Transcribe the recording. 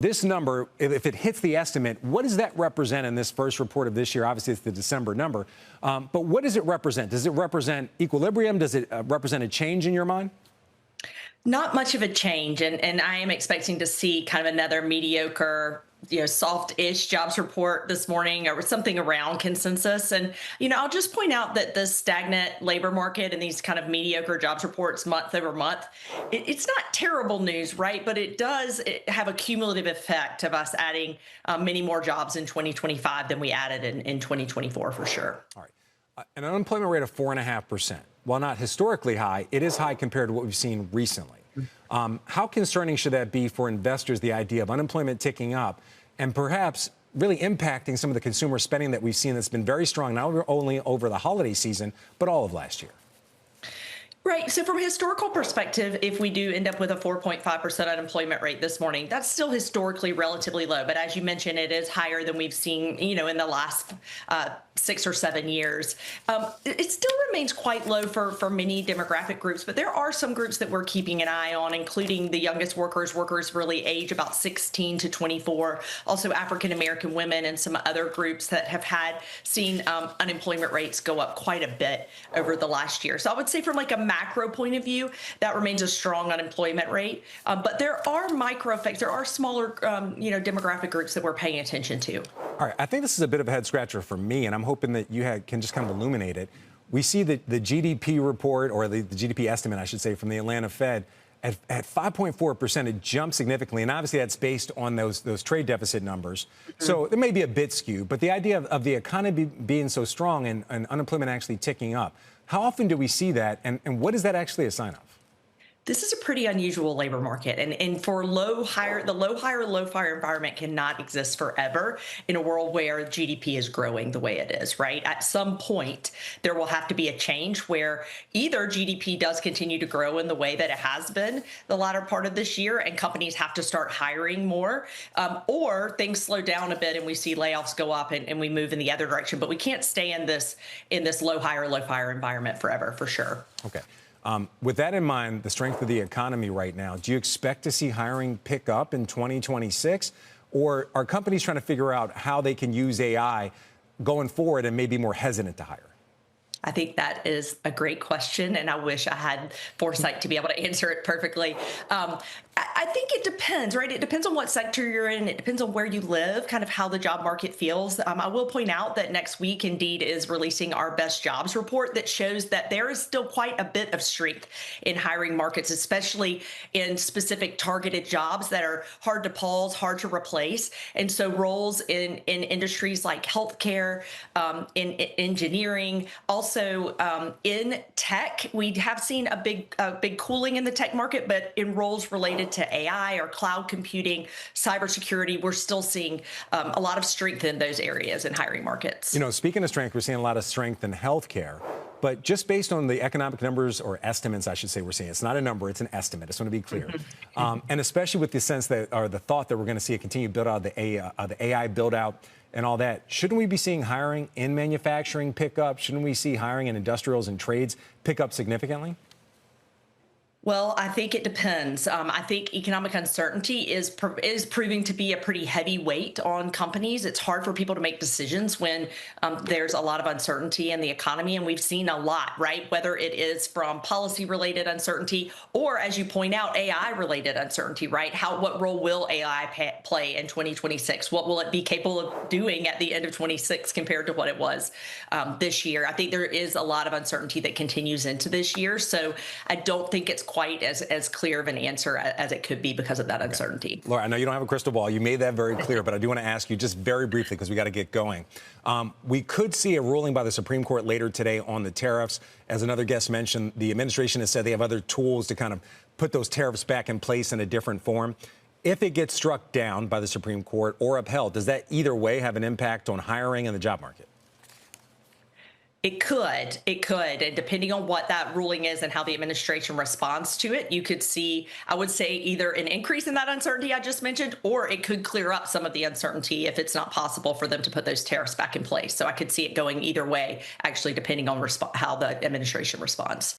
This number, if it hits the estimate, what does that represent in this first report of this year? Obviously, it's the December number. But what does it represent? Does it represent equilibrium? Does it represent a change in your mind? Not much of a change, and I am expecting to see kind of another mediocre, soft-ish jobs report this morning or something around consensus. And, I'll just point out that the stagnant labor market and these kind of mediocre jobs reports month over month, it's not terrible news, right? But it does have a cumulative effect of us adding many more jobs in 2025 than we added in 2024 for sure. All right. An unemployment rate of 4.5%. While not historically high, it is high compared to what we've seen recently. How concerning should that be for investors, the idea of unemployment ticking up and perhaps really impacting some of the consumer spending that we've seen that's been very strong, not only over the holiday season, but all of last year? Right. So from a historical perspective, if we do end up with a 4.5% unemployment rate this morning, that's still historically relatively low. But as you mentioned, it is higher than we've seen, in the last 6 or 7 years. It still remains quite low for many demographic groups, but there are some groups that we're keeping an eye on, including the youngest workers really age about 16 to 24, also African-American women and some other groups that have seen unemployment rates go up quite a bit over the last year. So I would say from like a macro point of view, that remains a strong unemployment rate. But there are micro effects. There are smaller, demographic groups that we're paying attention to. All right. I think this is a bit of a head scratcher for me, and I'm hoping that you can just kind of illuminate it. We see the GDP report, or the GDP estimate, I should say, from the Atlanta Fed at 5.4%. It jumped significantly, and obviously that's based on those trade deficit numbers. So it may be a bit skewed, but the idea of the economy being so strong and unemployment actually ticking up, how often do we see that, and what is that actually a sign of? This is a pretty unusual labor market, and for the low hire environment cannot exist forever in a world where GDP is growing the way it is, right? At some point, there will have to be a change where either GDP does continue to grow in the way that it has been the latter part of this year, and companies have to start hiring more, or things slow down a bit and we see layoffs go up and we move in the other direction. But we can't stay in this low hire environment forever, for sure. Okay. With that in mind, the strength of the economy right now, do you expect to see hiring pick up in 2026? Or are companies trying to figure out how they can use AI going forward and maybe more hesitant to hire? I think that is a great question, and I wish I had foresight to be able to answer it perfectly. I think it depends, right? It depends on what sector you're in. It depends on where you live, kind of how the job market feels. I will point out that next week, Indeed is releasing our best jobs report that shows that there is still quite a bit of strength in hiring markets, especially in specific targeted jobs that are hard to pause, hard to replace. And so roles in industries like healthcare, in engineering, also in tech, we have seen a big cooling in the tech market, but in roles related to AI or cloud computing, cybersecurity, we're still seeing a lot of strength in those areas in hiring markets. Speaking of strength, we're seeing a lot of strength in healthcare, but just based on the economic numbers, or estimates, I should say, we're seeing, it's not a number, it's an estimate. I just want to be clear. And especially with the sense that, or the thought that we're going to see a continued build out of the AI build out and all that, shouldn't we be seeing hiring in manufacturing pick up? Shouldn't we see hiring in industrials and trades pick up significantly? Well, I think it depends. I think economic uncertainty is proving to be a pretty heavy weight on companies. It's hard for people to make decisions when there's a lot of uncertainty in the economy, and we've seen a lot, right? Whether it is from policy-related uncertainty or, as you point out, AI-related uncertainty, right? What role will AI play in 2026? What will it be capable of doing at the end of 26 compared to what it was this year? I think there is a lot of uncertainty that continues into this year, so I don't think it's quite as clear of an answer as it could be because of that uncertainty. Laura, I know you don't have a crystal ball. You made that very clear, but I do want to ask you just very briefly, because we got to get going. We could see a ruling by the Supreme Court later today on the tariffs. As another guest mentioned, the administration has said they have other tools to kind of put those tariffs back in place in a different form. If it gets struck down by the Supreme Court or upheld, does that either way have an impact on hiring and the job market? It could, and depending on what that ruling is and how the administration responds to it, you could see, I would say, either an increase in that uncertainty I just mentioned, or it could clear up some of the uncertainty if it's not possible for them to put those tariffs back in place. So I could see it going either way, actually, depending on how the administration responds.